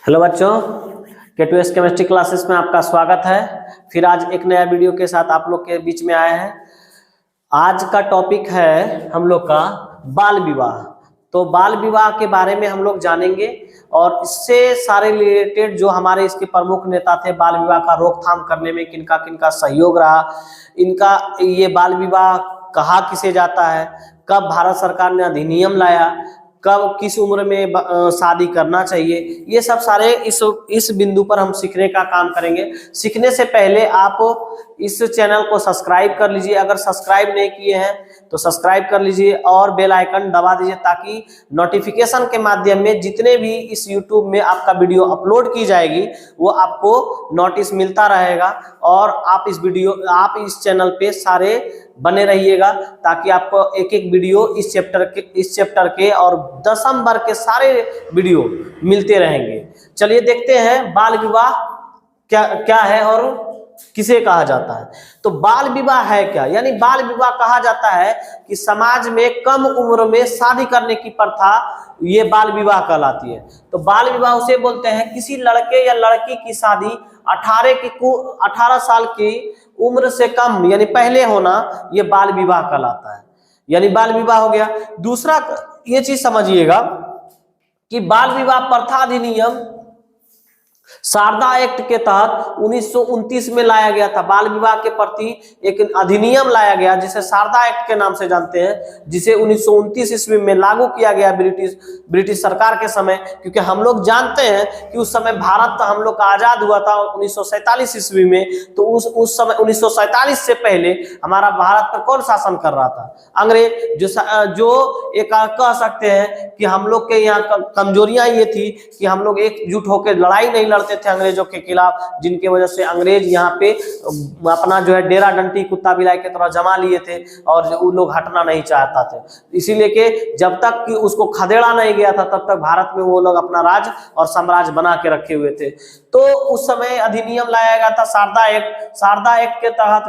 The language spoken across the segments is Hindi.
हेलो बच्चों, K2S केमिस्ट्री क्लासेस में आपका स्वागत है। फिर आज एक नया वीडियो के साथ आप लोग के बीच में आए हैं। आज का टॉपिक है हम लोग का बाल विवाह। तो बाल विवाह के बारे में हम लोग जानेंगे और इससे सारे रिलेटेड जो हमारे इसके प्रमुख नेता थे, बाल विवाह का रोकथाम करने में किनका किनका सहयोग रहा, इनका ये बाल विवाह कहाँ किसे जाता है, कब भारत सरकार ने अधिनियम लाया, कब किस उम्र में शादी करना चाहिए, ये सब सारे इस बिंदु पर हम सीखने का काम करेंगे। सीखने से पहले आप इस चैनल को सब्सक्राइब कर लीजिए, अगर सब्सक्राइब नहीं किए हैं तो सब्सक्राइब कर लीजिए और बेल आइकन दबा दीजिए ताकि नोटिफिकेशन के माध्यम में जितने भी इस यूट्यूब में आपका वीडियो अपलोड की जाएगी वो आपको नोटिस मिलता रहेगा। और आप इस चैनल पे सारे बने रहिएगा ताकि आपको एक एक वीडियो इस चैप्टर के और 10वीं वर्ग के सारे वीडियो मिलते रहेंगे। चलिए देखते हैं बाल विवाह क्या है और किसे कहा जाता है। तो बाल विवाह है क्या, यानी बाल विवाह कहा जाता है कि समाज में कम उम्र में शादी करने की प्रथा, ये बाल विवाह कहलाती है। तो बाल विवाह उसे बोलते हैं किसी लड़के या लड़की की शादी 18 साल की उम्र से कम यानी पहले होना, ये बाल विवाह कहलाता है, यानी बाल विवाह हो गया। दूसरा ये चीज समझिएगा कि बाल विवाह प्रथा अधिनियम शारदा एक्ट के तहत 1929 में लाया गया था। बाल विवाह के प्रति एक अधिनियम लाया गया जिसे शारदा एक्ट के नाम से जानते हैं, जिसे 1929 ईस्वी में लागू किया गया ब्रिटिश सरकार के समय। क्योंकि हम लोग जानते हैं कि उस समय भारत हम लोग का आजाद हुआ था 1947 ईस्वी में। तो उस समय 1947 से पहले हमारा भारत पर कौन शासन कर रहा था? अंग्रेज। जो एक कह सकते हैं कि हम लोग के यहाँ कमजोरियां ये थी कि हम लोग एकजुट होकर लड़ाई नहीं लड़ते थे अंग्रेजों के खिलाफ, जिनके वजह से अंग्रेज यहाँ पे अपना जो है डेरा डंटी कुत्ता बिलाई के तरह जमा लिए थे और वो लोग हटना नहीं चाहता थे। इसीलिए कि जब तक कि उसको खदेड़ा नहीं गया था तब तक भारत में वो लोग अपना राज और साम्राज्य बना के रखे हुए थे। तो उस समय अधिनियम लाया गया था शारदा एक्ट के तहत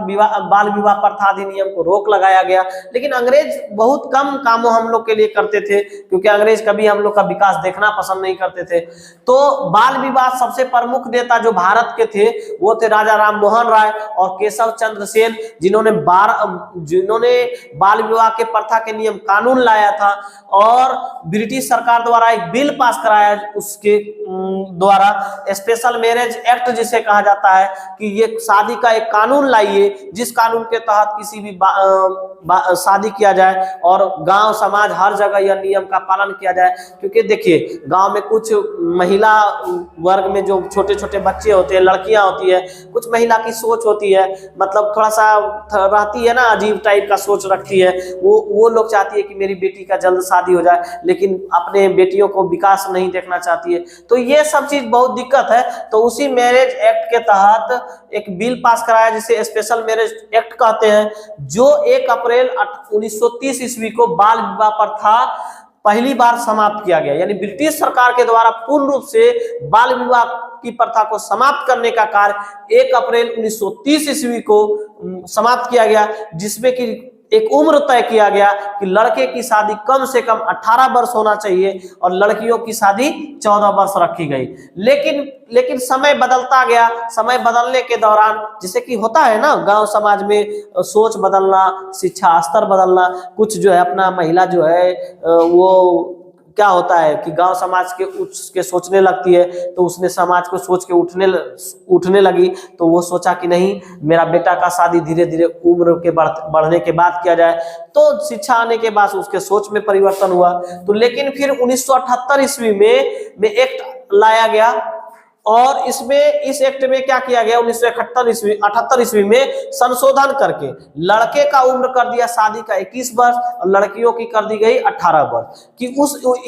बाल विवाह प्रथा अधिनियम को रोक लगाया गया। लेकिन अंग्रेज बहुत कम कामों हम लोग के लिए करते थे, क्योंकि अंग्रेज कभी हम लोग का विकास देखना पसंद नहीं करते थे। तो बाल विवाह सबसे प्रमुख नेता जो भारत के थे वो थे राजा राम मोहन राय और केशव चंद्र सेन, जिन्होंने बाल विवाह के प्रथा के नियम कानून लाया था और ब्रिटिश सरकार द्वारा एक बिल पास कराया, उसके द्वारा स्पेशल मैरिज एक्ट जिसे कहा जाता है कि ये शादी का एक कानून लाइए जिस कानून के तहत किसी भी शादी किया जाए और गांव समाज हर जगह यह नियम का पालन किया जाए। क्योंकि देखिए गांव में कुछ महिला वर्ग में जो छोटे छोटे बच्चे होते हैं, लड़कियां होती है, कुछ महिला की सोच होती है, मतलब थोड़ा सा रहती है ना, अजीब टाइप का सोच रखती है। वो लोग चाहती है कि मेरी बेटी का जल्द शादी हो जाए, लेकिन अपने बेटियों को विकास नहीं देखना चाहती है। तो ये सब चीज बहुत दिक्कत है। तो उसी मैरिज एक्ट के तहत एक बिल पास कराया जिसे स्पेशल मैरिज एक्ट कहते हैं, जो 1 अप्रैल 1930 ईस्वी को बाल विवाह प्रथा पहली बार समाप्त किया गया। यानी ब्रिटिश सरकार के द्वारा पूर्ण रूप से बाल विवाह की प्रथा को समाप्त करने का कार्य 1 अप्रैल 1930 ईस्वी को समाप्त किया गया, जिसमें कि एक उम्र तय किया गया कि लड़के की शादी कम से कम 18 वर्ष होना चाहिए और लड़कियों की शादी 14 वर्ष रखी गई। लेकिन समय बदलता गया। समय बदलने के दौरान जैसे कि होता है ना गांव समाज में, सोच बदलना, शिक्षा स्तर बदलना, कुछ जो है अपना महिला जो है वो क्या होता है कि गांव समाज के उच्च के सोचने लगती है, तो उसने समाज को सोच के उठने लगी। तो वो सोचा कि नहीं, मेरा बेटा का शादी धीरे धीरे उम्र के बढ़ने के बाद किया जाए। तो शिक्षा आने के बाद उसके सोच में परिवर्तन हुआ। तो लेकिन फिर 1978 ईस्वी में एक्ट लाया गया और इस एक्ट में क्या किया गया, 1978 ईस्वी में संशोधन करके लड़के का उम्र कर दिया शादी का 21 वर्ष और लड़कियों की कर दी गई 18 वर्ष कि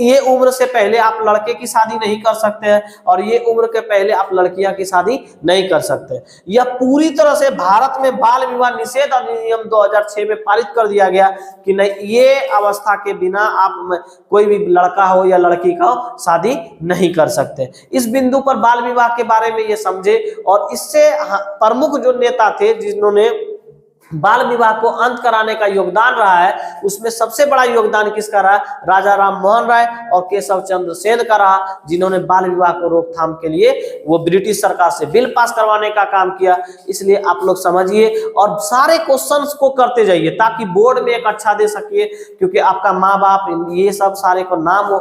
ये उम्र से पहले आप लड़के की शादी नहीं कर सकते हैं और ये उम्र के पहले आप लड़कियां की शादी नहीं कर सकते। यह पूरी तरह से भारत में बाल विवाह निषेध अधिनियम 2006 में पारित कर दिया गया कि नहीं, ये अवस्था के बिना आप कोई भी लड़का हो या लड़की का हो शादी नहीं कर सकते। इस बिंदु पर बाल विवाह के बारे में ये समझे और इससे प्रमुख जो नेता थे जिन्होंने बाल विवाह को अंत कराने का योगदान रहा है, उसमें सबसे बड़ा योगदान किसका रहा? राजा राम मोहन राय और केशव चंद्र सेन का रहा, जिन्होंने बाल विवाह को रोकथाम के लिए वो ब्रिटिश सरकार से बिल पास करवाने का काम किया। इसलिए आप लोग समझिए और सारे क्वेश्चंस को करते जाइए ताकि बोर्ड में एक अच्छा दे सकिए, क्योंकि आपका माँ बाप ये सब सारे को नाम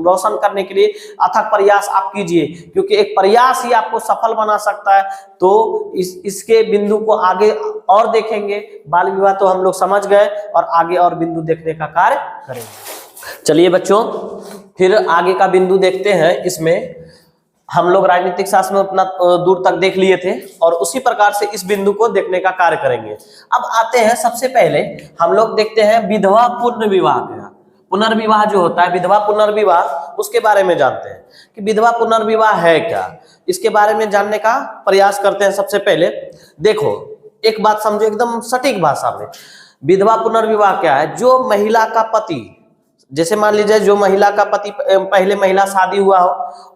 रोशन करने के लिए अथक प्रयास आप कीजिए, क्योंकि एक प्रयास ही आपको सफल बना सकता है। तो इसके बिंदु को आगे और देखेंगे। बाल विवाह तो हम लोग समझ गए और आगे और बिंदु देखने का कार्य करेंगे। चलिए बच्चों, फिर आगे का बिंदु देखते हैं। इसमें हम लोग राजनीतिक शास्त्र में उतना दूर तक देख लिए थे और उसी प्रकार से इस बिंदु को देखने का कार्य करेंगे। अब आते हैं, सबसे पहले हम लोग देखते हैं विधवा पुनर्विवाह का। पुनर्विवाह जो होता है, विधवा पुनर्विवाह, उसके बारे में जानते हैं कि विधवा पुनर्विवाह है क्या। इसके बारे में जानने का प्रयास करते हैं। सबसे पहले देखो, एक बात समझो एकदम सटीक भाषा में, विधवा पुनर्विवाह क्या है? जो महिला का पति, जैसे मान लीजिए जो महिला का पति, पहले महिला शादी हुआ हो,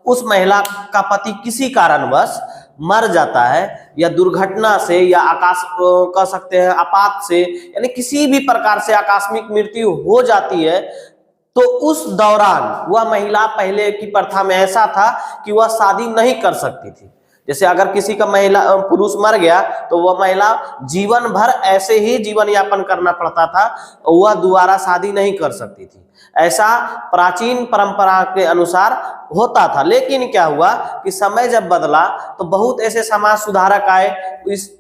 उस महिला का पति किसी कारणवश मर जाता है या दुर्घटना से या आकाश कह सकते हैं आपात से, यानी किसी भी प्रकार से आकस्मिक मृत्यु हो जाती है, तो उस दौरान वह महिला, पहले की प्रथा में ऐसा था कि वह शादी नहीं कर सकती थी। जैसे अगर किसी का पुरुष मर गया तो वह महिला जीवन भर ऐसे ही जीवन यापन करना पड़ता था, वह दोबारा शादी नहीं कर सकती थी। ऐसा प्राचीन परंपरा के अनुसार होता था। लेकिन क्या हुआ कि समय जब बदला तो बहुत ऐसे समाज सुधारक आए,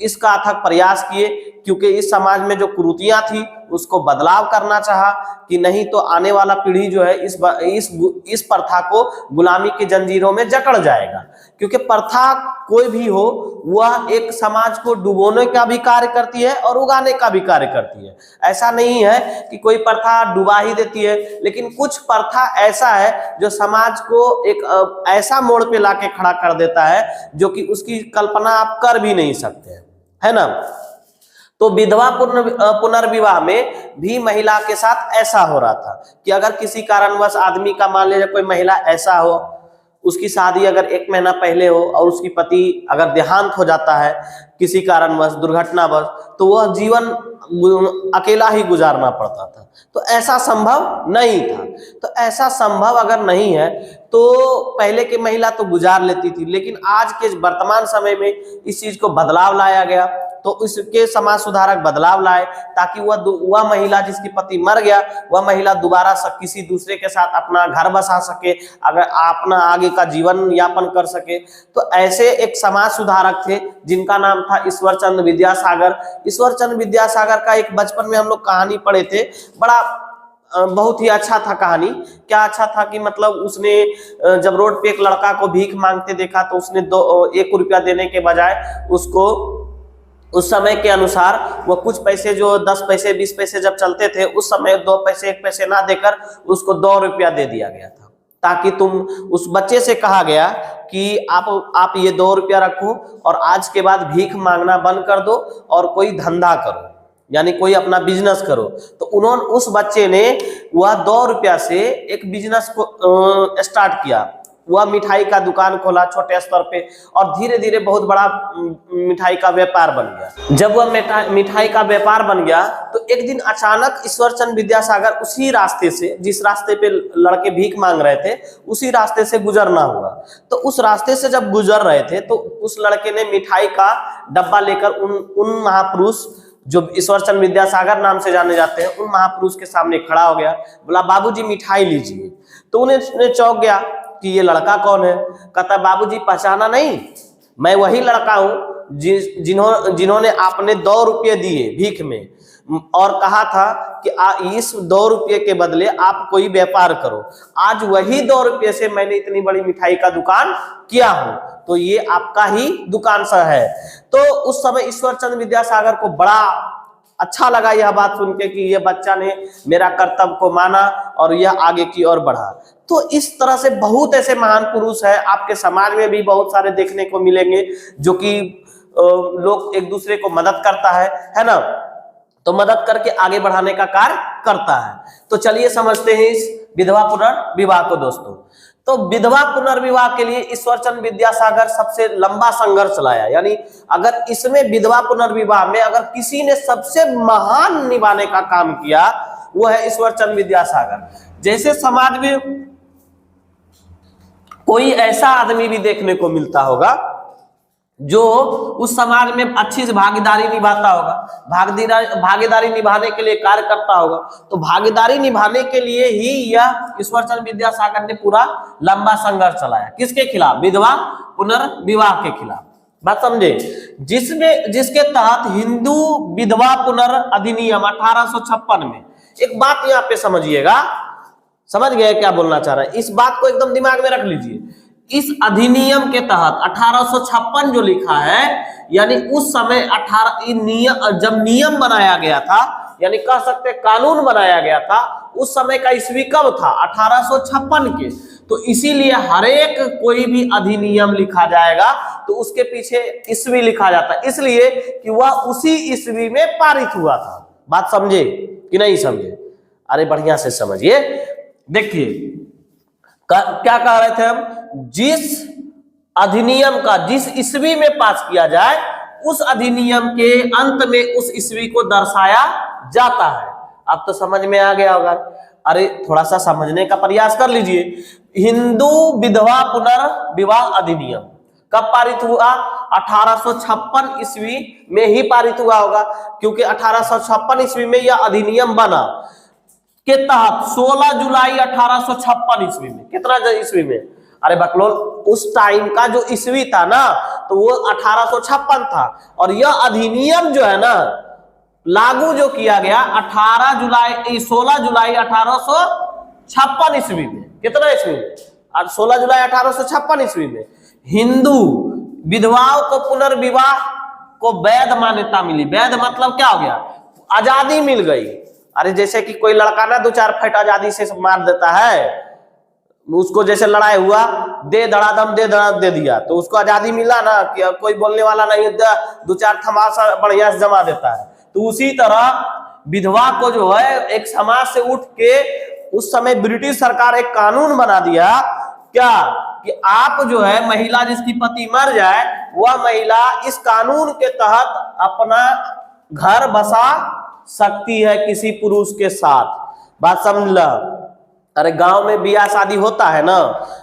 इसका अथक प्रयास किए, क्योंकि इस समाज में जो कुरीतियां थी उसको बदलाव करना चाहा कि नहीं तो आने वाला पीढ़ी जो है इस प्रथा को गुलामी की जंजीरों में जकड़ जाएगा। क्योंकि प्रथा कोई भी हो, वह एक समाज को डुबोने का भी कार्य करती है और उगाने का भी कार्य करती है। ऐसा नहीं है कि कोई प्रथा डुबा ही देती है, लेकिन कुछ प्रथा ऐसा है जो समाज को एक ऐसा मोड़ पे लाके खड़ा कर देता है जो कि उसकी कल्पना आप कर भी नहीं सकते हैं, है ना। तो विधवा पुनर्विवाह में भी महिला के साथ ऐसा हो रहा था कि अगर किसी कारणवश आदमी का, मान लीजिए कोई महिला ऐसा हो, उसकी शादी अगर 1 महीना पहले हो और उसकी पति अगर देहांत हो जाता है किसी कारणवश, दुर्घटनावश, तो वह जीवन अकेला ही गुजारना पड़ता था। तो ऐसा संभव नहीं था। तो ऐसा संभव अगर नहीं है तो पहले की महिला तो गुजार लेती थी, लेकिन आज के वर्तमान समय में इस चीज को बदलाव लाया गया। तो इसके समाज सुधारक बदलाव लाए ताकि वह महिला जिसकी पति मर गया, वह महिला दोबारा किसी दूसरे के साथ अपना घर बसा सके, अगर अपना आगे का जीवन यापन कर सके। तो ऐसे एक समाज सुधारक थे जिनका नाम था ईश्वर चंद्र विद्यासागर। ईश्वर चंद्र विद्यासागर का एक बचपन में हम लोग कहानी पढ़े थे, बड़ा बहुत ही अच्छा था कहानी। क्या अच्छा था कि मतलब उसने जब रोड पे एक लड़का को भीख मांगते देखा तो उसने 1 रुपया देने के बजाय उसको उस समय के अनुसार वो कुछ पैसे, जो 10 पैसे 20 पैसे जब चलते थे उस समय, 2 पैसे 1 पैसे ना देकर उसको 2 रुपया दे दिया गया था, ताकि तुम, उस बच्चे से कहा गया कि आप ये 2 रुपया रखो और आज के बाद भीख मांगना बंद कर दो और कोई धंधा करो, यानी कोई अपना बिजनेस करो। तो उस बच्चे ने वह 2 रुपया से एक बिजनेस को स्टार्ट किया। वह मिठाई का दुकान खोला छोटे स्तर पे और धीरे धीरे बहुत बड़ा मिठाई का व्यापार बन गया। जब वह मिठाई का व्यापार बन गया तो एक दिन अचानक ईश्वर चंद्र विद्यासागर उसी रास्ते से, जिस रास्ते पे लड़के भीख मांग रहे थे, उसी रास्ते से गुजरना हुआ। तो उस रास्ते से जब गुजर रहे थे तो उस लड़के ने मिठाई का डब्बा लेकर उन महापुरुष जो ईश्वर चंद्र विद्यासागर नाम से जाने जाते हैं, उन महापुरुष के सामने खड़ा हो गया, बोला बाबूजी मिठाई लीजिए। तो उन्हें चौंक गया कि ये लड़का कौन है। कहता बाबूजी पहचाना नहीं, मैं वही लड़का हूं जिन्होंने आपने 2 रुपये दिए भीख में और कहा था कि इस 2 रुपये के बदले आप कोई व्यापार करो। आज वही 2 रुपये से मैंने इतनी बड़ी मिठाई का दुकान किया हूं, तो ये आपका ही दुकान सा है। तो उस समय ईश्वर चंद्र विद्यासागर को बड़ा अच्छा लगा यह बात सुन के कि यह बच्चा ने मेरा कर्तव्य को माना और यह आगे की ओर बढ़ा। तो इस तरह से बहुत ऐसे महान पुरुष है, आपके समाज में भी बहुत सारे देखने को मिलेंगे जो कि लोग एक दूसरे को मदद करता है ना, तो मदद करके आगे बढ़ाने का कार्य करता है। तो चलिए समझते हैं इस विधवा पुनर्विवाह को दोस्तों। तो विधवा पुनर्विवाह के लिए ईश्वरचंद विद्यासागर सबसे लंबा संघर्ष चलाया। यानी अगर इसमें विधवा पुनर्विवाह में अगर किसी ने सबसे महान निभाने का काम किया वो है ईश्वरचंद विद्यासागर। जैसे समाज में कोई ऐसा आदमी भी देखने को मिलता होगा जो उस समाज में अच्छी से भागीदारी निभाता होगा, भागीदारी निभाने के लिए कार्य करता होगा, तो भागीदारी निभाने के लिए ही यह ईश्वरचंद विद्यासागर ने पूरा लंबा संघर्ष चलाया। किसके खिलाफ? विधवा पुनर्विवाह के खिलाफ। बात समझे? जिसके तहत हिंदू विधवा पुनर्अधिनियम 1856 में, एक बात यहाँ पे समझिएगा, समझ गए क्या बोलना चाह रहा है? इस बात को एकदम दिमाग में रख लीजिए। इस अधिनियम के तहत 1856 जो लिखा है, यानी उस समय जब नियम बनाया गया था, यानी कह सकते कानून बनाया गया था, उस समय का ईस्वी कब था? 1856 के। तो इसीलिए हर एक कोई भी अधिनियम लिखा जाएगा तो उसके पीछे ईस्वी लिखा जाता है, इसलिए कि वह उसी ईस्वी में पारित हुआ था। बात समझे कि नहीं समझे? अरे बढ़िया से समझिए। देखिए क्या कह रहे थे हम? जिस अधिनियम का जिस ईस्वी में पास किया जाए उस अधिनियम के अंत में उस ईस्वी को दर्शाया जाता है। अब तो समझ में आ गया होगा। अरे थोड़ा सा समझने का प्रयास कर लीजिए। हिंदू विधवा पुनर्विवाह अधिनियम कब पारित हुआ? 1856 ईस्वी में ही पारित हुआ होगा, क्योंकि 1856 ईस्वी में यह अधिनियम बना के तहत 16 जुलाई 1856 ईस्वी में। कितना ईस्वी में? अरे बकलोल, उस टाइम का जो ईस्वी था ना तो वो 1856 था, और यह अधिनियम जो है ना लागू जो किया गया 16 जुलाई 1856 ईस्वी में। कितना ईस्वी में? 16 जुलाई 1856 ईस्वी में हिंदू विधवाओं को पुनर्विवाह को वैध मान्यता मिली। वैध मतलब क्या हो गया? आजादी मिल गई। अरे जैसे कि कोई लड़का ना 2-4 फैट आजादी से मार देता है, उसको जैसे लड़ाई हुआ, दे धड़ाधम दे दिया, तो उसको आजादी मिला ना, कि कोई बोलने वाला नहीं, 2-4 थमासा बढ़िया से जमा देता है। तो उसी तरह विधवा को जो है एक समाज से उठ के उस समय ब्रिटिश सरकार एक कानून बना दिया, क्या कि आप जो है महिला जिसकी पति मर जाए वह महिला इस कानून के तहत अपना घर बसा सकती है किसी पुरुष के साथ। बात समझ लो। अरे गांव में बियाह शादी होता है ना,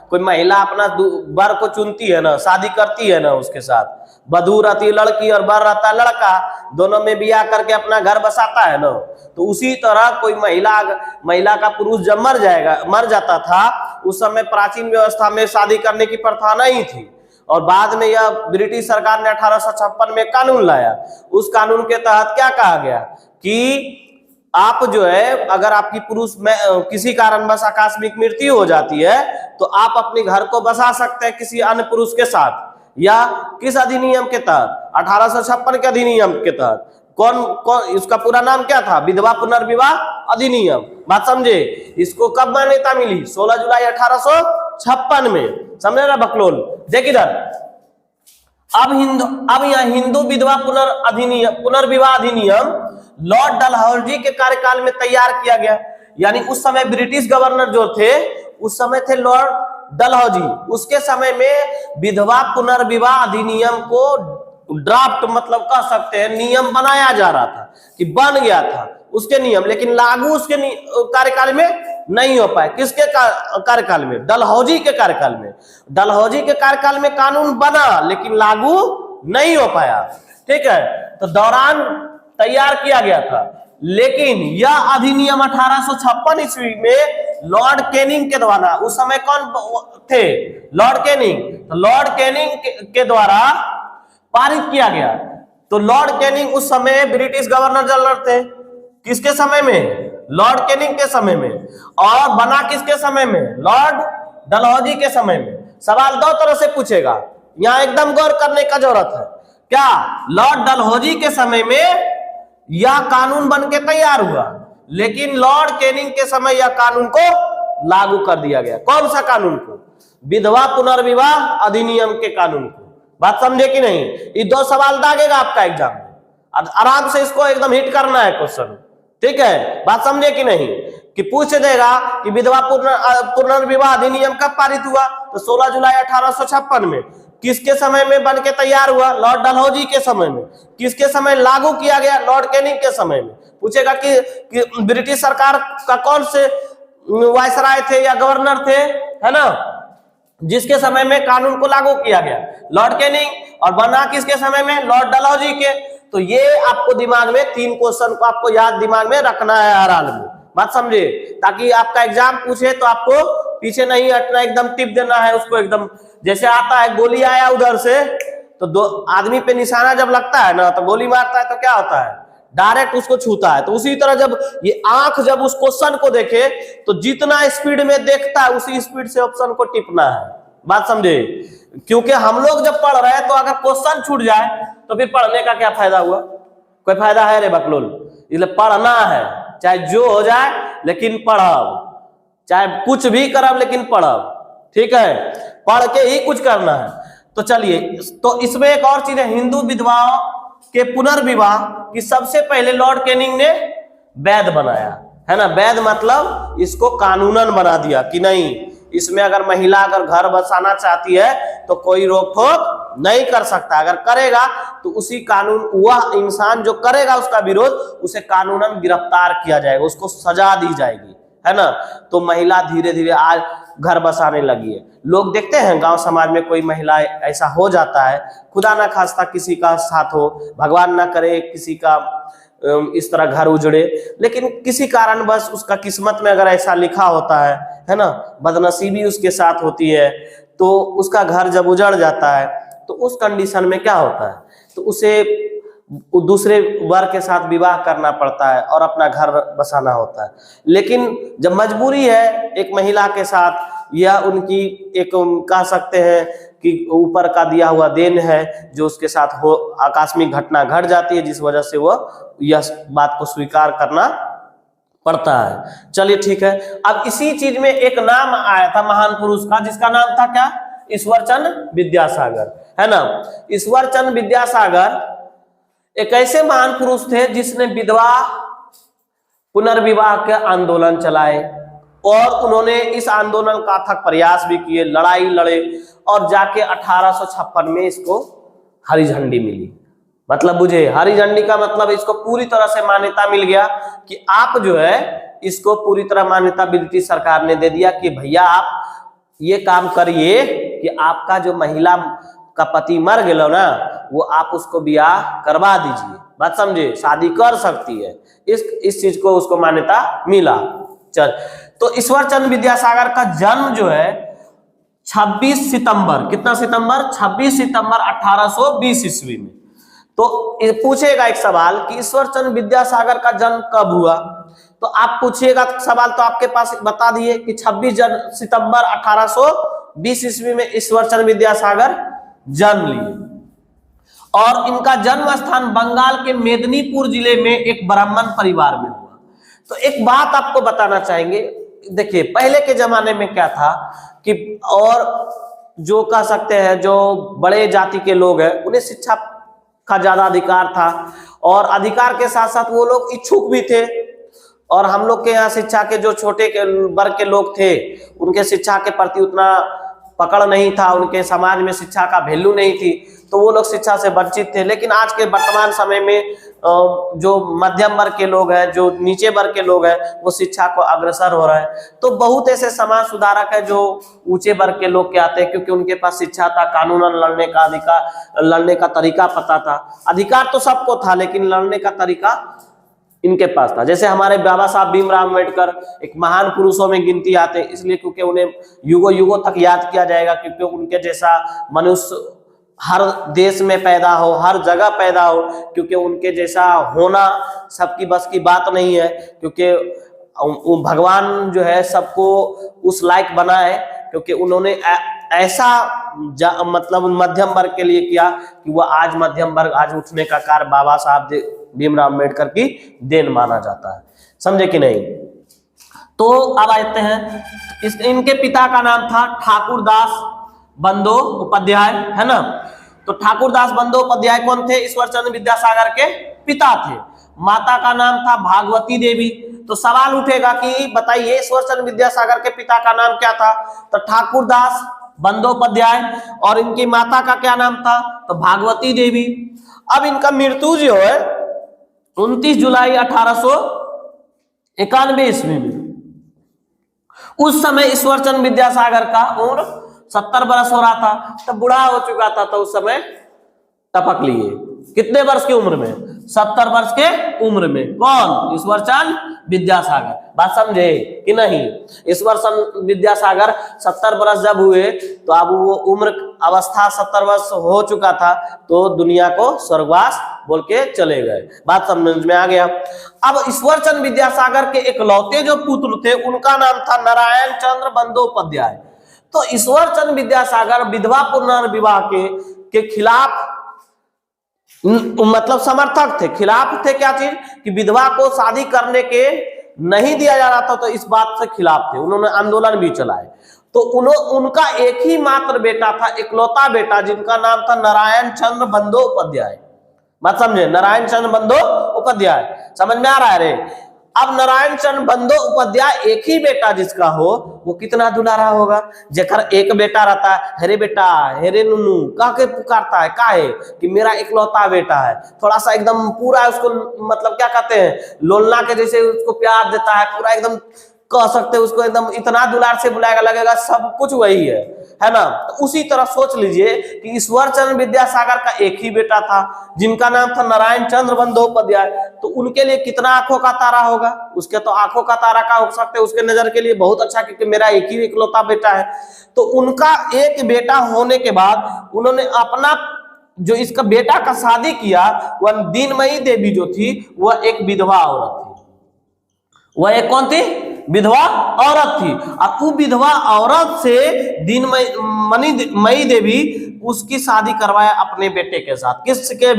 कोई महिला अपना वर को चुनती है ना, शादी करती है ना, उसके साथ वधू रहती है लड़की और वर रहता है लड़का, दोनों में बियाह करके अपना घर बसाता है ना। तो उसी तरह कोई महिला का पुरुष जब मर जाता था, उस समय प्राचीन व्यवस्था में शादी करने की प्रथा नहीं थी, और बाद में यह ब्रिटिश सरकार ने 1856 में कानून लाया। उस कानून के तहत क्या कहा गया कि आप जो है अगर आपकी पुरुष में किसी कारणवश आकस्मिक मृत्यु हो जाती है तो आप अपने घर को बसा सकते हैं किसी अन्य पुरुष के साथ। या किस अधिनियम के तहत? 1856 के अधिनियम के तहत। कौन इसका पूरा नाम क्या था? विधवा पुनर्विवाह अधिनियम। बात समझे? इसको कब मान्यता मिली? 16 जुलाई 1856 में। समझे ना बकलोल? देख इधर, अब यहाँ हिंदू विधवा पुनर्विवाह अधिनियम लॉर्ड डलहौजी के कार्यकाल में तैयार किया गया। यानी उस समय ब्रिटिश गवर्नर जो थे उस समय थे लॉर्ड डलहौजी। उसके समय में विधवा पुनर्विवाह अधिनियम को ड्राफ्ट मतलब कह सकते हैं नियम बनाया जा रहा था, कि बन गया था उसके नियम, लेकिन लागू उसके कार्यकाल में नहीं हो पाए। किसके कार्यकाल में? डलहौजी के कार्यकाल में। डलहौजी के कार्यकाल में कानून बना लेकिन लागू नहीं हो पाया। ठीक है, तो दौरान तैयार किया गया था, लेकिन यह अधिनियम 1856 ईस्वी में लॉर्ड कैनिंग के द्वारा, उस समय कौन थे? Lord Canning. तो लॉर्ड कैनिंग के द्वारा पारित किया गया। तो लॉर्ड कैनिंग उस समय ब्रिटिश गवर्नर जनरल थे। किसके समय में? लॉर्ड कैनिंग के समय में। और बना किसके समय में? लॉर्ड डलहौजी के समय में। सवाल दो तरह से पूछेगा, यहां एकदम गौर करने का जरूरत है। क्या लॉर्ड डलहौजी के समय में यह कानून बन के तैयार हुआ, लेकिन लॉर्ड कैनिंग के समय यह कानून को लागू कर दिया गया? कौन सा कानून को? विधवा पुनर्विवाह अधिनियम के कानून को। बात समझे कि नहीं? ये 2 सवाल दागेगा आपका एग्जाम में, आराम से इसको एकदम हिट करना है क्वेश्चन। ठीक है, बात समझे कि नहीं? कि पूछ देगा कि विधवा पुनर्विवाह अधिनियम कब पारित हुआ, तो 16 जुलाई 1856 में। किसके समय में बन के तैयार हुआ? लॉर्ड डलहौजी के समय में। किसके समय लागू किया गया? लॉर्ड कैनिंग के समय में। पूछेगा कि ब्रिटिश सरकार का कौन से वायसराय थे या गवर्नर थे, है ना, जिसके समय में कानून को लागू किया गया? Lord Canning. और बना किसके समय में? लॉर्ड डलहौजी के। तो ये आपको दिमाग में 3 क्वेश्चन को आपको याद दिमाग में रखना है हर हाल में, बात समझे, ताकि आपका एग्जाम पूछे तो आपको पीछे नहीं हटना, एकदम टिप देना है उसको एकदम। जैसे आता है गोली आया उधर से, तो 2 आदमी पे निशाना जब लगता है ना, तो गोली मारता है तो क्या होता है? डायरेक्ट उसको छूता है। तो उसी तरह जब ये आंख जब उस क्वेश्चन को देखे, तो जितना स्पीड में देखता है उसी स्पीड से ऑप्शन को टिपना है, बात समझे। क्योंकि हम लोग जब पढ़ रहे हैं तो अगर क्वेश्चन छूट जाए तो फिर पढ़ने का क्या फायदा हुआ? कोई फायदा है रे बकलोल? इसलिए पढ़ना है, चाहे जो हो जाए लेकिन पढ़ब, चाहे कुछ भी करब लेकिन पढ़ब, ठीक है, पढ़ के ही कुछ करना है। तो चलिए, तो इसमें एक और चीज है, हिंदू विधवाओं के पुनर्विवाह की सबसे पहले लॉर्ड कैनिंग ने वैध बनाया, है ना। वैध मतलब इसको कानूनन बना दिया कि नहीं, इसमें अगर महिला अगर घर बसाना चाहती है तो कोई रोक टोक नहीं कर सकता। अगर करेगा तो उसी कानून, वह इंसान जो करेगा उसका विरोध, उसे कानूनन गिरफ्तार किया जाएगा, उसको सजा दी जाएगी, है ना। तो महिला धीरे धीरे आज घर बसाने लगी है। लोग देखते हैं गांव समाज में कोई महिला ऐसा हो जाता है, खुदा ना खास्ता किसी का साथ हो, भगवान ना करे किसी का इस तरह घर उजड़े, लेकिन किसी कारण बस उसका किस्मत में अगर ऐसा लिखा होता है ना, बदनसीबी उसके साथ होती है, तो उसका घर जब उजड़ जाता है तो उस कंडीशन में क्या होता है, तो उसे दूसरे वर्ग के साथ विवाह करना पड़ता है और अपना घर बसाना होता है। लेकिन जब मजबूरी है एक महिला के साथ, या उनकी एक कह सकते हैं कि ऊपर का दिया हुआ देन है, जो उसके साथ हो आकस्मिक घटना घट जाती है, जिस वजह से वह यह बात को स्वीकार करना पड़ता है। चलिए ठीक है। अब इसी चीज में एक नाम आया था महान पुरुष का, जिसका नाम था क्या? ईश्वरचंद विद्यासागर, है ना। ईश्वरचंद विद्यासागर एक ऐसे महान पुरुष थे जिसने विधवा पुनर्विवाह के आंदोलन चलाए, और उन्होंने इस आंदोलन का अथक प्रयास भी किए, लड़ाई लड़े, और जाके 1856 में इसको हरी झंडी मिली। मतलब बुझे, हरी झंडी का मतलब इसको पूरी तरह से मान्यता मिल गया कि आप जो है इसको पूरी तरह मान्यता ब्रिटिश सरकार ने दे दिया कि भैया आप ये काम करिए कि आपका जो महिला का पति मर गया ना, वो आप उसको ब्याह करवा दीजिए, बात समझे, शादी कर सकती है। इस चीज को उसको मान्यता मिला। चल, तो ईश्वरचंद विद्यासागर का जन्म जो है 26 सितंबर, कितना सितंबर? 26 सितंबर 1820 ईस्वी में। तो पूछेगा एक सवाल कि ईश्वरचंद विद्यासागर का जन्म कब हुआ, तो आप पूछिएगा सवाल, तो आपके पास बता दिए कि 26 सितंबर 1820 ईस्वी में ईश्वरचंद विद्यासागर जन्म लिए, और इनका जन्म स्थान बंगाल के मेदिनीपुर जिले में एक ब्राह्मण परिवार में हुआ। तो एक बात आपको बताना चाहेंगे, देखिए पहले के जमाने में क्या था कि, और जो कह सकते हैं जो बड़े जाति के लोग हैं उन्हें शिक्षा का ज्यादा अधिकार था, और अधिकार के साथ साथ वो लोग इच्छुक भी थे। और हम लोग के यहाँ शिक्षा के जो छोटे के वर्ग के लोग थे, उनके शिक्षा के प्रति उतना पकड़ नहीं था, उनके समाज में शिक्षा का वैल्यू नहीं थी, तो वो लोग शिक्षा से वंचित थे। लेकिन आज के वर्तमान समय में जो मध्यम वर्ग के लोग हैं, जो नीचे वर्ग के लोग हैं, वो शिक्षा को अग्रसर हो रहे हैं। तो बहुत ऐसे समाज सुधारक है जो ऊंचे वर्ग के लोग के आते हैं, क्योंकि उनके पास शिक्षा था, कानूनन लड़ने का अधिकार, लड़ने का तरीका पता था। अधिकार तो सबको था, लेकिन लड़ने का तरीका इनके पास था। जैसे हमारे बाबा साहब भीमराव अम्बेडकर एक महान पुरुषों में गिनती आते, इसलिए क्योंकि उन्हें युगों युगों तक याद किया जाएगा, क्योंकि उनके जैसा मनुष्य हर देश में पैदा हो, हर जगह पैदा हो, क्योंकि उनके जैसा होना सबकी बस की बात नहीं है, क्योंकि भगवान जो है सबको उस लायक बनाए, क्योंकि उन्होंने ऐसा मतलब मध्यम वर्ग के लिए किया कि वह आज मध्यम वर्ग आज उठने का कार्य बाबा साहब भीमराव अम्बेडकर की देन माना जाता है। समझे कि नहीं? तो अब आते हैं, इनके पिता का नाम था ठाकुरदास बंदोपाध्याय, है ना। तो ठाकुरदास बंदोपाध्याय कौन थे? ईश्वरचंद विद्यासागर के पिता थे। माता का नाम था भागवती देवी। तो सवाल उठेगा कि बताइए ईश्वरचंद्र विद्यासागर के पिता का नाम क्या था? तो ठाकुरदास बंदोपाध्याय। और इनकी माता का क्या नाम था? तो भागवती देवी। अब इनका मृत्यु जो है 29 जुलाई 1891 ईस्वी में। उस समय ईश्वरचंद्र विद्यासागर का उम्र 70 वर्ष हो रहा था, तब बूढ़ा हो चुका था। तो उस समय टपक लिए कितने वर्ष की उम्र में? 70 वर्ष के उम्र में। कौन? ईश्वरचंद्र विद्यासागर। बात समझे कि नहीं? ईश्वरचंद्र विद्यासागर 70 वर्ष जब हुए तो अब वो उम्र अवस्था 70 वर्ष हो चुका था, तो दुनिया को स्वर्गवास बोल के चले गए। बात समझ में आ गया। अब ईश्वरचंद्र विद्यासागर के इकलौते जो पुत्र थे उनका नाम था नारायण चंद्र बंदोपाध्याय। तो ईश्वरचंद्र विद्यासागर विधवा पुनर्विवाह के खिलाफ मतलब समर्थक थे। खिलाफ थे क्या चीज? कि विधवा को शादी करने के नहीं दिया जा रहा था, तो इस बात से खिलाफ थे। उन्होंने आंदोलन भी चलाए। तो उनका एक ही मात्र बेटा था, इकलौता बेटा, जिनका नाम था नारायण चंद्र बंदोपाध्याय। बात समझे? नारायण चंद्र बंदोपाध्याय। समझ में आ रहा है रे? अब नारायण चंद्र बंदोपाध्याय एक ही बेटा जिसका हो, वो कितना दुलारा होगा। जेकर एक बेटा रहता है, हेरे बेटा, हेरे नुनू कह के पुकारता है। काहे? कि मेरा इकलौता बेटा है। थोड़ा सा एकदम पूरा उसको मतलब क्या कहते हैं, लोलना के जैसे उसको प्यार देता है, पूरा एकदम कह सकते हैं उसको, एकदम इतना दुलार से बुलाएगा, लगेगा सब कुछ वही है ना। तो उसी तरह सोच लीजिए कि ईश्वरचंद्र विद्यासागर का एक ही बेटा था जिनका नाम था नारायण चंद्र बंदोपाध्याय। तो उनके लिए कितना आंखों का तारा होगा? उसके तो आंखों का तारा का हो सकते, उसके नजर के लिए बहुत अच्छा, क्योंकि मेरा एक ही इकलौता बेटा है। तो उनका एक बेटा होने के बाद उन्होंने अपना जो इसका बेटा का शादी किया, वह दीनमयी देवी जो थी वह एक विधवा औरत थी। वह एक कौन थी? विधवा औरत थी। अब वो विधवा औरत से दीनमयी देवी उसकी शादी करवाया अपने बेटे के साथ। किसके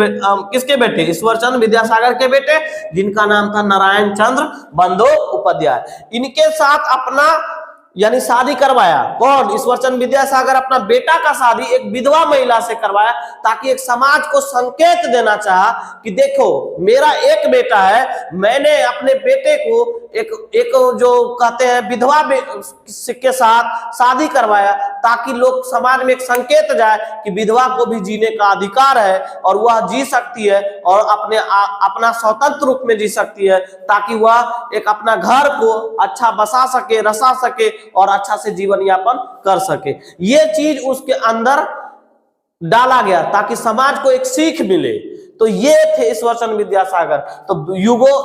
बेटे? ईश्वरचंद्र विद्यासागर के बेटे, जिनका नाम था नारायण चंद्र बंदोपाध्याय। इनके साथ अपना यानी शादी करवाया। कौन? ईश्वरचंद्र विद्यासागर अपना बेटा का शादी एक विधवा महिला से करवाया, ताकि एक समाज को संकेत देना चाहा कि देखो मेरा एक बेटा है, मैंने अपने बेटे को एक जो कहते हैं विधवा के साथ शादी करवाया, ताकि लोग समाज में एक संकेत जाए कि विधवा को भी जीने का अधिकार है और वह जी सकती है और अपना स्वतंत्र रूप में जी सकती है, ताकि वह एक अपना घर को अच्छा बसा सके, रसा सके और अच्छा से जीवन यापन कर सके। ये चीज उसके अंदर डाला गया ताकि समाज को एक सीख मिले। तो ये थे ईश्वरचंद्र विद्यासागर। तो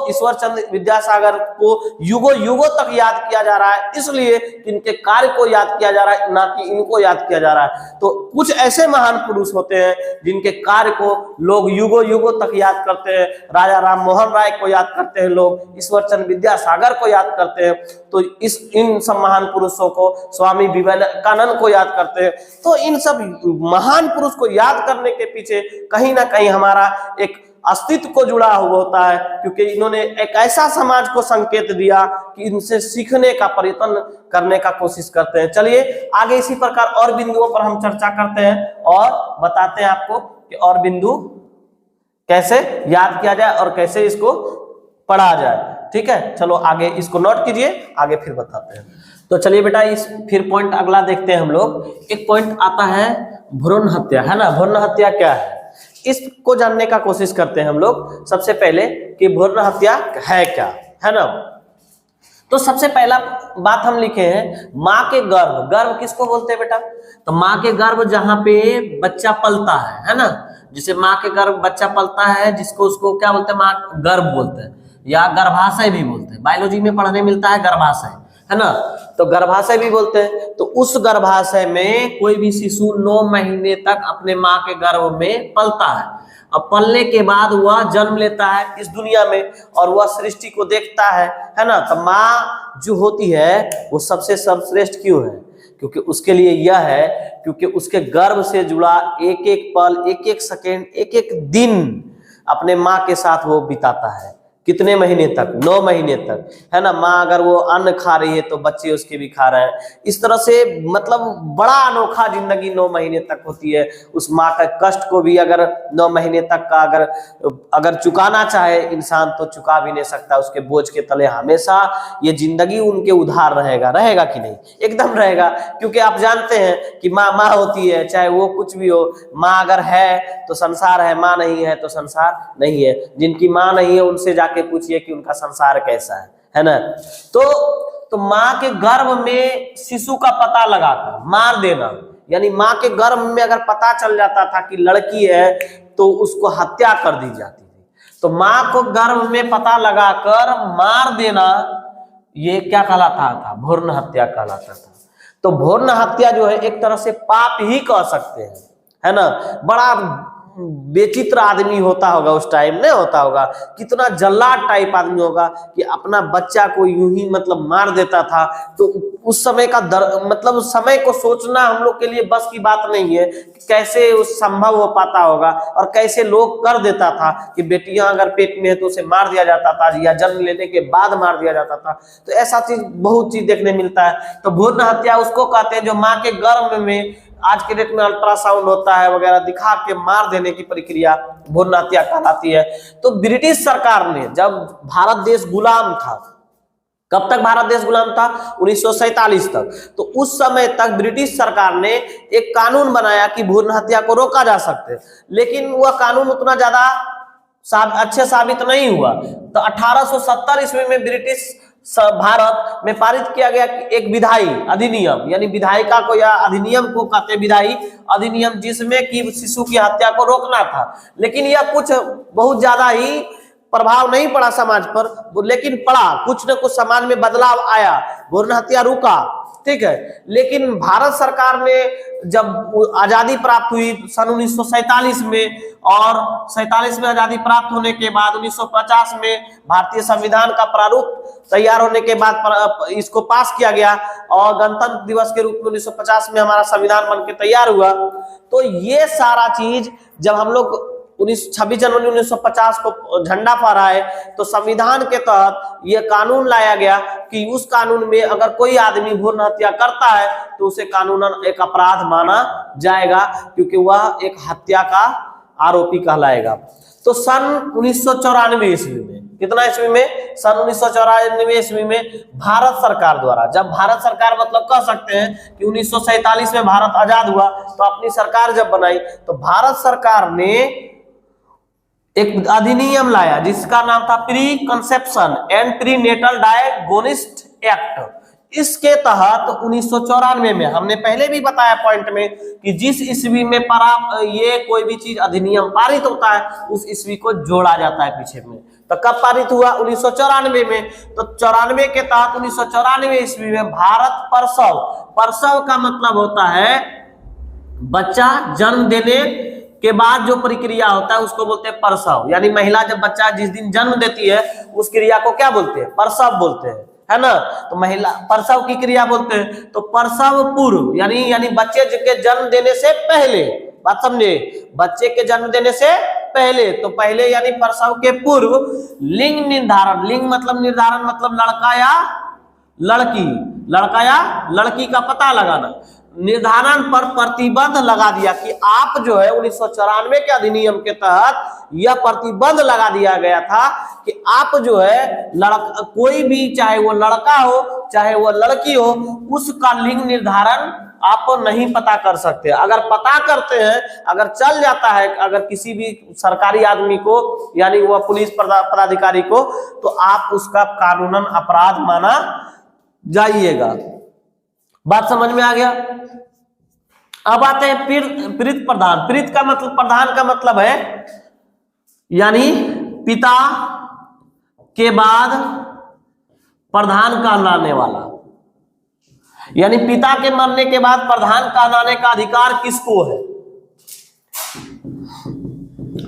ईश्वरचंद्र विद्यासागर को युगों तक याद किया जा रहा है, इसलिए इनके कार्य को याद किया जा रहा है, ना कि इनको याद किया जा रहा है। तो कुछ ऐसे महान पुरुष होते हैं जिनके कार्य को लोग युगों तक याद करते हैं। राजा राम मोहन राय को याद करते हैं लोग, ईश्वरचंद्र विद्यासागर को याद करते हैं। तो इन सब महान पुरुषों को, स्वामी विवेकानंद को याद करते हैं। तो इन सब महान पुरुष को याद करने के पीछे कहीं ना कहीं हमारा एक अस्तित्व को जुड़ा हुआ होता है, क्योंकि इन्होंने एक ऐसा समाज को संकेत दिया कि इनसे सीखने का प्रयत्न करने का कोशिश करते हैं। चलिए आगे इसी प्रकार और बिंदुओं पर हम चर्चा करते हैं और बताते हैं आपको कि और बिंदु कैसे याद किया जाए और कैसे इसको पढ़ा जाए। ठीक है, चलो आगे इसको नोट कीजिए, आगे फिर बताते हैं। तो चलिए बेटा इस फिर पॉइंट अगला देखते हैं हम लोग। एक पॉइंट आता है भ्रूण हत्या, है ना। भ्रूण हत्या क्या है, इसको जानने का कोशिश करते हैं हम लोग सबसे पहले कि भ्रूण हत्या है क्या, है ना। तो सबसे पहला बात हम लिखे हैं माँ के गर्भ। गर्भ किसको बोलते हैं बेटा? तो माँ के गर्भ जहाँ पे बच्चा पलता है ना, जिसे माँ के गर्भ बच्चा पलता है, जिसको उसको क्या बोलते हैं? माँ गर्भ बोलते हैं या गर्भाशय भी बोलते हैं। बायोलॉजी में पढ़ने मिलता है गर्भाशय, है ना। तो गर्भाशय भी बोलते हैं। तो उस गर्भाशय में कोई भी शिशु 9 महीने तक अपने माँ के गर्भ में पलता है। अब पलने के बाद वह जन्म लेता है इस दुनिया में और वह सृष्टि को देखता है ना। तो माँ जो होती है वो सबसे सर्वश्रेष्ठ क्यों है? क्योंकि उसके लिए यह है क्योंकि उसके गर्भ से जुड़ा एक एक पल, एक एक सेकेंड, एक एक दिन अपने माँ के साथ वो बिताता है। कितने महीने तक? 9 महीने तक, है ना। माँ अगर वो अन्न खा रही है तो बच्चे उसके भी खा रहे हैं। इस तरह से मतलब बड़ा अनोखा जिंदगी 9 महीने तक होती है। उस माँ का कष्ट को भी अगर 9 महीने तक का अगर चुकाना चाहे इंसान तो चुका भी नहीं सकता। उसके बोझ के तले हमेशा ये जिंदगी उनके उधार रहेगा कि नहीं? एकदम रहेगा, क्योंकि आप जानते हैं कि माँ माँ होती है, चाहे वो कुछ भी हो। माँ अगर है तो संसार है, माँ नहीं है तो संसार नहीं है। जिनकी माँ नहीं है उनसे जाके पूछिए कि उनका संसार कैसा है ना। तो माँ के गर्भ में शिशु का पता लगाकर मार देना, यानी माँ के गर्भ में अगर पता चल जाता था कि लड़की है तो उसको हत्या कर दी जाती थी। तो माँ को गर्भ में पता लगाकर मार देना, ये क्या कहलाता था? भ्रूण हत्या कहलाता था। तो भ्रूण हत्या जो है एक तरह से पाप ही कह सकते हैं, है ना। बड़ा बेचित्र आदमी होता होगा उस टाइम, नहीं होता होगा? कितना जल्लाद टाइप आदमी होगा कि अपना बच्चा को यूं ही मतलब मार देता था। तो उस समय का मतलब उस समय को सोचना हम लोग के लिए बस की बात नहीं है कि कैसे उस संभव हो पाता होगा और कैसे लोग कर देता था कि बेटियां अगर पेट में है तो उसे मार दिया जाता था या जन्म लेने के बाद मार दिया जाता था। तो ऐसा चीज बहुत चीज देखने मिलता है। तो भ्रूण हत्या उसको कहते हैं जो माँ के गर्भ में आज के डेट में अल्ट्रासाउंड होता है वगैरह दिखा के मार देने की प्रक्रिया भ्रूण हत्या कहलाती है। तो ब्रिटिश सरकार ने, जब भारत देश गुलाम था, कब तक भारत देश गुलाम था? 1947 तक। तो उस समय तक ब्रिटिश सरकार ने एक कानून बनाया कि भ्रूण हत्या को रोका जा सकते है, लेकिन वह कानून उतना ज्यादा अच्छे साबित नहीं हुआ। तो 1870 ईस्वी में ब्रिटिश भारत में पारित किया गया एक विधायी अधिनियम, यानी विधायिका को या अधिनियम को कहते हैं विधायी अधिनियम, जिसमें कि शिशु की हत्या को रोकना था। लेकिन यह कुछ बहुत ज्यादा ही प्रभाव नहीं पड़ा समाज पर, लेकिन पड़ा, कुछ न कुछ समाज में बदलाव आया, भ्रूण हत्या रुका, ठीक है। लेकिन भारत सरकार ने जब आजादी प्राप्त हुई सन 1947 में, और 47 में आजादी प्राप्त होने के बाद 1950 में भारतीय संविधान का प्रारूप तैयार होने के बाद इसको पास किया गया और गणतंत्र दिवस के रूप में 1950 में हमारा संविधान बनके तैयार हुआ। तो ये सारा चीज जब हम लोग 26 जनवरी 1950 को झंडा फहराए तो संविधान के तहत यह कानून लाया गया कि उस कानून में अगर कोई आदमी भ्रूण हत्या करता है तो उसे कानूनन एक अपराध माना जाएगा, क्योंकि वह एक हत्या का आरोपी कहलाएगा। तो सन 1994 ईस्वी में, कितना ईस्वी में? सन 1994 ईस्वी में भारत सरकार द्वारा, जब भारत सरकार मतलब कह सकते हैं कि 1947 में भारत आजाद हुआ तो अपनी सरकार जब बनाई तो भारत सरकार ने एक अधिनियम लाया जिसका नाम था preconception and prenatal diagnostic act. इसके तहत 1994 में, हमने पहले भी बताया पॉइंट में कि जिस ईस्वी में ये कोई भी चीज अधिनियम पारित होता है उस ईस्वी को जोड़ा जाता है पीछे में। तो कब पारित हुआ? 1994 में। तो 94 के तहत 1994 ईस्वी में भारत प्रसव का मतलब होता है बच्चा जन्म देने के बाद जो प्रक्रिया होता है उसको बोलते हैं प्रसव। यानी महिला जब बच्चा जिस दिन जन्म देती है उस क्रिया को क्या बोलते हैं? प्रसव बोलते हैं, है ना। तो महिला प्रसव की क्रिया बोलते हैं। तो प्रसव पूर्व यानी बच्चे के जन्म देने से पहले, बात समझे, बच्चे के जन्म देने से पहले, तो पहले यानी प्रसव के पूर्व लिंग निर्धारण, लिंग मतलब निर्धारण मतलब लड़का या लड़की का पता लगाना, निर्धारण पर प्रतिबंध लगा दिया कि आप जो है 1994 के अधिनियम के तहत यह प्रतिबंध लगा दिया गया था कि आप जो है कोई भी, चाहे वो लड़का हो चाहे वो लड़की हो, उसका लिंग निर्धारण आप नहीं पता कर सकते। अगर पता करते हैं, अगर चल जाता है अगर किसी भी सरकारी आदमी को यानी वह पुलिस पदाधिकारी को, तो आप उसका कानूनन अपराध माना जाइएगा। बात समझ में आ गया? अब आते हैं प्रीत प्रधान। प्रीत का मतलब, प्रधान का मतलब है यानी पिता के बाद प्रधान कहलाने वाला, यानी पिता के मरने के बाद प्रधान कहलाने का अधिकार किसको है?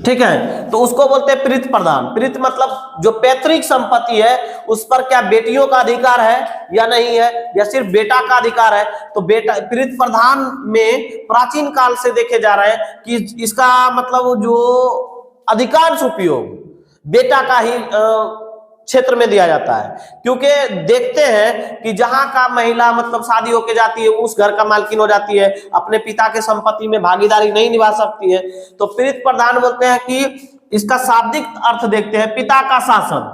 ठीक है, तो उसको बोलते हैं प्रीत प्रधान। प्रीत मतलब जो पैतृक संपत्ति है उस पर क्या बेटियों का अधिकार है या नहीं है, या सिर्फ बेटा का अधिकार है? तो बेटा प्रीत प्रधान में प्राचीन काल से देखे जा रहे हैं कि इसका मतलब जो अधिकांश उपयोग बेटा का ही क्षेत्र में दिया जाता है, क्योंकि देखते हैं कि जहां का महिला मतलब शादी होके जाती है उस घर का मालकिन हो जाती है, अपने पिता के संपत्ति में भागीदारी नहीं निभा सकती है, तो पितृ प्रधान बोलते हैं कि इसका शाब्दिक अर्थ देखते हैं पिता का शासन,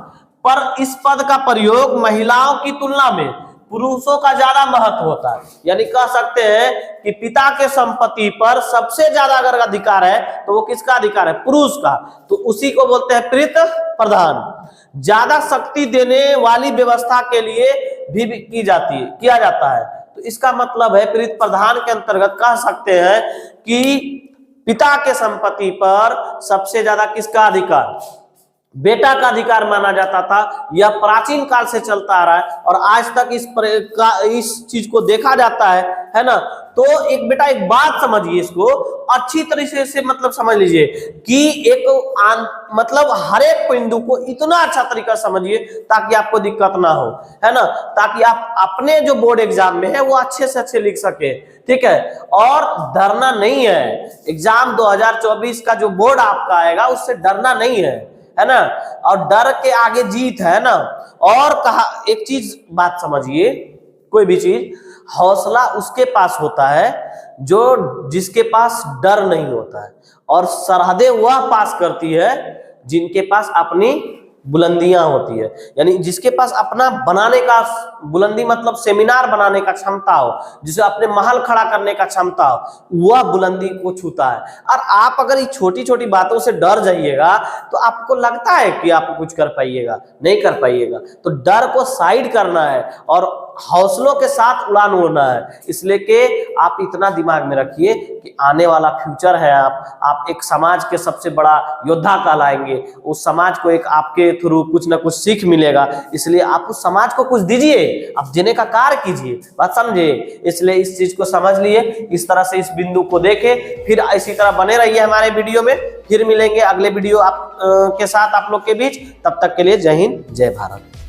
पर इस पद का प्रयोग महिलाओं की तुलना में पुरुषों का ज्यादा महत्व होता है। यानी कह सकते हैं कि पिता के संपत्ति पर सबसे ज्यादा अगर अधिकार है तो वो किसका अधिकार है? पुरुष का। तो उसी को बोलते हैं पितृ प्रधान। ज्यादा शक्ति देने वाली व्यवस्था के लिए भी किया जाता है। तो इसका मतलब है पितृ प्रधान के अंतर्गत कह सकते हैं कि पिता के संपत्ति पर सबसे ज्यादा किसका अधिकार? बेटा का अधिकार माना जाता था। यह प्राचीन काल से चलता आ रहा है और आज तक इस चीज को देखा जाता है ना। तो एक बेटा एक बात समझिए, इसको अच्छी तरीके से मतलब समझ लीजिए कि मतलब हर एक बिंदु को इतना अच्छा तरीका समझिए ताकि आपको दिक्कत ना हो, है ना, ताकि आप अपने जो बोर्ड एग्जाम में है वो अच्छे से अच्छे लिख सके, ठीक है। और डरना नहीं है, एग्जाम 2024 का जो बोर्ड आपका आएगा उससे डरना नहीं है ना, और डर के आगे जीत है ना। और कहा एक चीज बात समझिए, कोई भी चीज हौसला उसके पास होता है जिसके पास डर नहीं होता है, और सरहदें वह पास करती है जिनके पास अपनी बुलंदियां होती है। यानी जिसके पास अपना बनाने का, बुलंदी मतलब सेमिनार बनाने का क्षमता हो, जिसे अपने महल खड़ा करने का क्षमता हो, वह बुलंदी को छूता है। और आप अगर ये छोटी छोटी बातों से डर जाइएगा तो आपको लगता है कि आप कुछ कर पाइएगा, नहीं कर पाइएगा। तो डर को साइड करना है और हौसलों के साथ उड़ान उड़ना है। इसलिए कि आप इतना दिमाग में रखिए कि आने वाला फ्यूचर है, आप एक समाज के सबसे बड़ा योद्धा कहलाएंगे। उस समाज को एक आपके थ्रू कुछ ना कुछ सीख मिलेगा, इसलिए आप उस समाज को कुछ दीजिए, आप देने का कार्य कीजिए, बात समझे। इसलिए इस चीज को समझ लिए, इस तरह से इस बिंदु को देखे, फिर इसी तरह बने रहिए हमारे वीडियो में। फिर मिलेंगे अगले वीडियो के साथ आप लोग के बीच। तब तक के लिए जय हिंद, जय भारत।